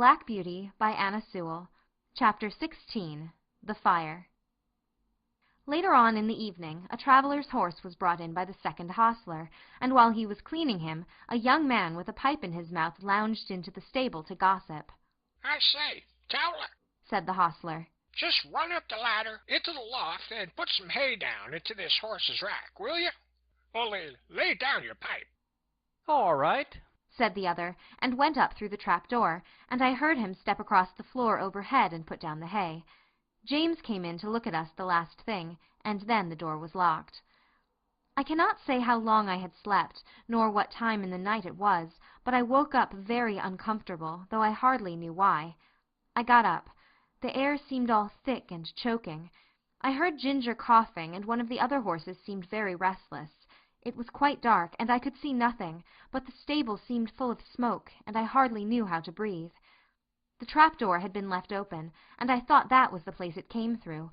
Black Beauty by Anna Sewell. Chapter 16. The Fire. Later on in the evening, a traveller's horse was brought in by the second hostler, and while he was cleaning him, a young man with a pipe in his mouth lounged into the stable to gossip. "I say, Towler," said the hostler, "just run up the ladder into the loft and put some hay down into this horse's rack, will you? Only lay down your pipe." "All right," said the other, and went up through the trap-door, and I heard him step across the floor overhead and put down the hay. James came in to look at us the last thing, and then the door was locked. I cannot say how long I had slept, nor what time in the night it was, but I woke up very uncomfortable, though I hardly knew why. I got up. The air seemed all thick and choking. I heard Ginger coughing, and one of the other horses seemed very restless. It was quite dark, and I could see nothing, but the stable seemed full of smoke, and I hardly knew how to breathe. The trap-door had been left open, and I thought that was the place it came through.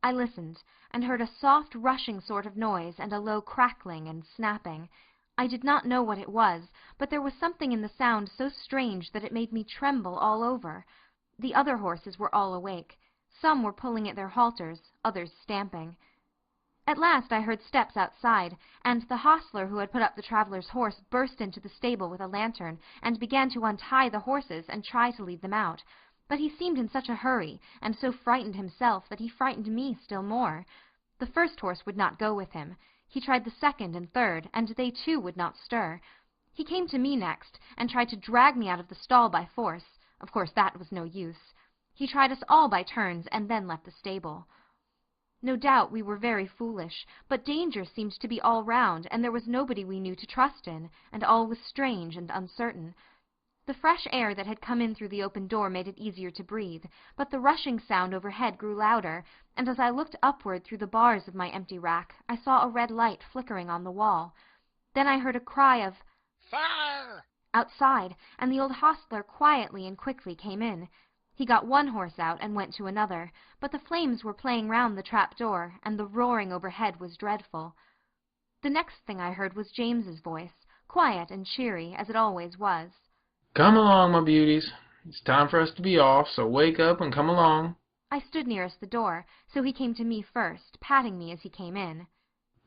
I listened, and heard a soft rushing sort of noise, and a low crackling and snapping. I did not know what it was, but there was something in the sound so strange that it made me tremble all over. The other horses were all awake. Some were pulling at their halters, others stamping. At last I heard steps outside, and the hostler who had put up the traveller's horse burst into the stable with a lantern, and began to untie the horses and try to lead them out. But he seemed in such a hurry, and so frightened himself, that he frightened me still more. The first horse would not go with him. He tried the second and third, and they too would not stir. He came to me next, and tried to drag me out of the stall by force. Of course that was no use. He tried us all by turns, and then left the stable. No doubt we were very foolish, but danger seemed to be all round, and there was nobody we knew to trust in, and all was strange and uncertain. The fresh air that had come in through the open door made it easier to breathe, but the rushing sound overhead grew louder, and as I looked upward through the bars of my empty rack, I saw a red light flickering on the wall. Then I heard a cry of "Fire!" outside, and the old hostler quietly and quickly came in. He got one horse out and went to another, but the flames were playing round the trap-door, and the roaring overhead was dreadful. The next thing I heard was James's voice, quiet and cheery, as it always was. "Come along, my beauties. It's time for us to be off, so wake up and come along." I stood nearest the door, so he came to me first, patting me as he came in.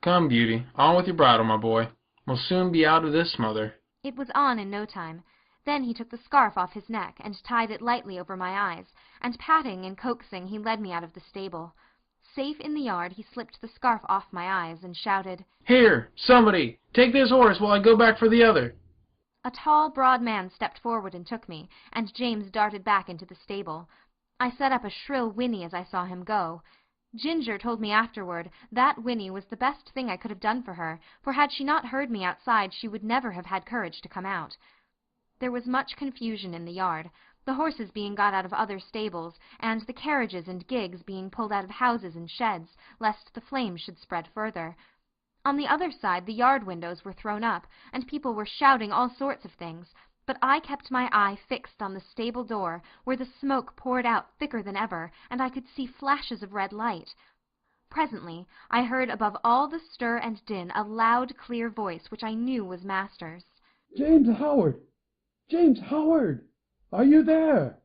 "Come, Beauty, on with your bridle, my boy. We'll soon be out of this smother." It was on in no time. Then he took the scarf off his neck and tied it lightly over my eyes, and patting and coaxing he led me out of the stable. Safe in the yard he slipped the scarf off my eyes and shouted, "Here, somebody, take this horse while I go back for the other." A tall, broad man stepped forward and took me, and James darted back into the stable. I set up a shrill whinny as I saw him go. Ginger told me afterward that whinny was the best thing I could have done for her, for had she not heard me outside she would never have had courage to come out. There was much confusion in the yard, the horses being got out of other stables, and the carriages and gigs being pulled out of houses and sheds, lest the flames should spread further. On the other side the yard windows were thrown up, and people were shouting all sorts of things, but I kept my eye fixed on the stable door, where the smoke poured out thicker than ever, and I could see flashes of red light. Presently I heard above all the stir and din a loud, clear voice, which I knew was Master's. "James Howard! James Howard! Are you there?"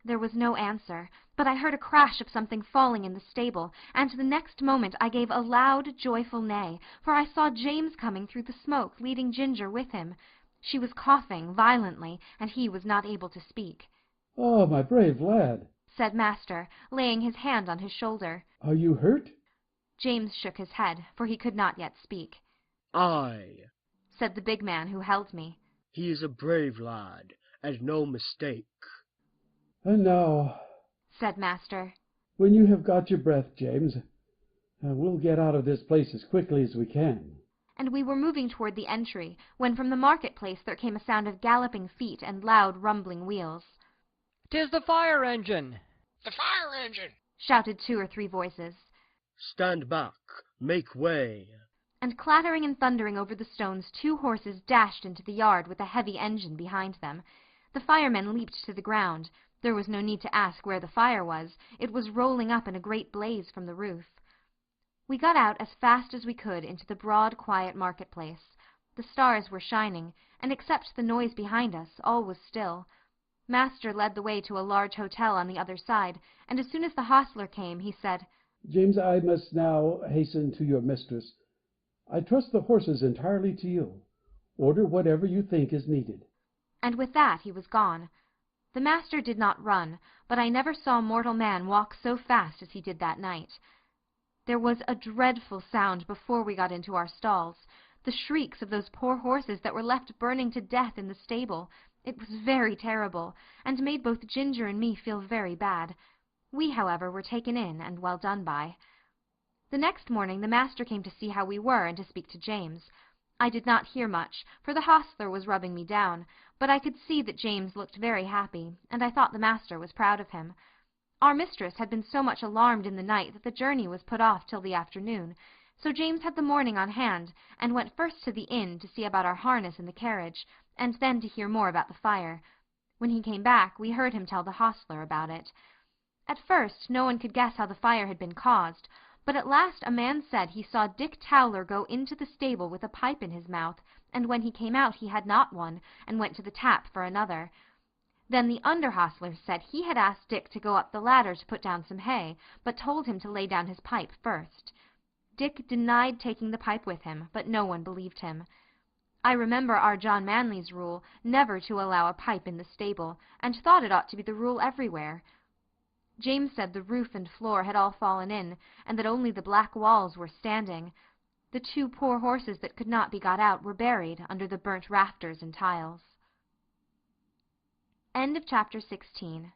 There was no answer, but I heard a crash of something falling in the stable, and the next moment I gave a loud, joyful neigh, for I saw James coming through the smoke, leading Ginger with him. She was coughing violently, and he was not able to speak. "Oh, my brave lad," said Master, laying his hand on his shoulder. "are you hurt?" James shook his head, for he could not yet speak. "Aye," said the big man who held me. "he is a brave lad, and no mistake." "And now," said Master, "when you have got your breath, James, we'll get out of this place as quickly as we can." And we were moving toward the entry, when from the market-place there came a sound of galloping feet and loud rumbling wheels. "'Tis the fire engine!" "The fire engine!" shouted 2 or 3 voices. "Stand back, make way!" And clattering and thundering over the stones 2 horses dashed into the yard with a heavy engine behind them. The firemen leaped to the ground. There was no need to ask where the fire was. It was rolling up in a great blaze from the roof. We got out as fast as we could into the broad, quiet market-place. The stars were shining, and except the noise behind us, all was still. Master led the way to a large hotel on the other side, and as soon as the hostler came, he said, James, I must now hasten to your mistress. I trust the horses entirely to you. Order whatever you think is needed. And with that he was gone. The master did not run, but I never saw mortal man walk so fast as he did that night. There was a dreadful sound before we got into our stalls, the shrieks of those poor horses that were left burning to death in the stable. It was very terrible, and made both Ginger and me feel very bad. We, however, were taken in, and well done by. The next morning the master came to see how we were, and to speak to James. I did not hear much, for the hostler was rubbing me down, but I could see that James looked very happy, and I thought the master was proud of him. Our mistress had been so much alarmed in the night that the journey was put off till the afternoon, so James had the morning on hand, and went first to the inn to see about our harness in the carriage, and then to hear more about the fire. When he came back, we heard him tell the hostler about it. At first no one could guess how the fire had been caused, but at last a man said he saw Dick Towler go into the stable with a pipe in his mouth, and when he came out he had not one, and went to the tap for another. Then the under-hostler said he had asked Dick to go up the ladder to put down some hay, but told him to lay down his pipe first. Dick denied taking the pipe with him, but no one believed him. I remember our John Manley's rule never to allow a pipe in the stable, and thought it ought to be the rule everywhere. James said the roof and floor had all fallen in, and that only the black walls were standing. The 2 poor horses that could not be got out were buried under the burnt rafters and tiles. End of chapter 16.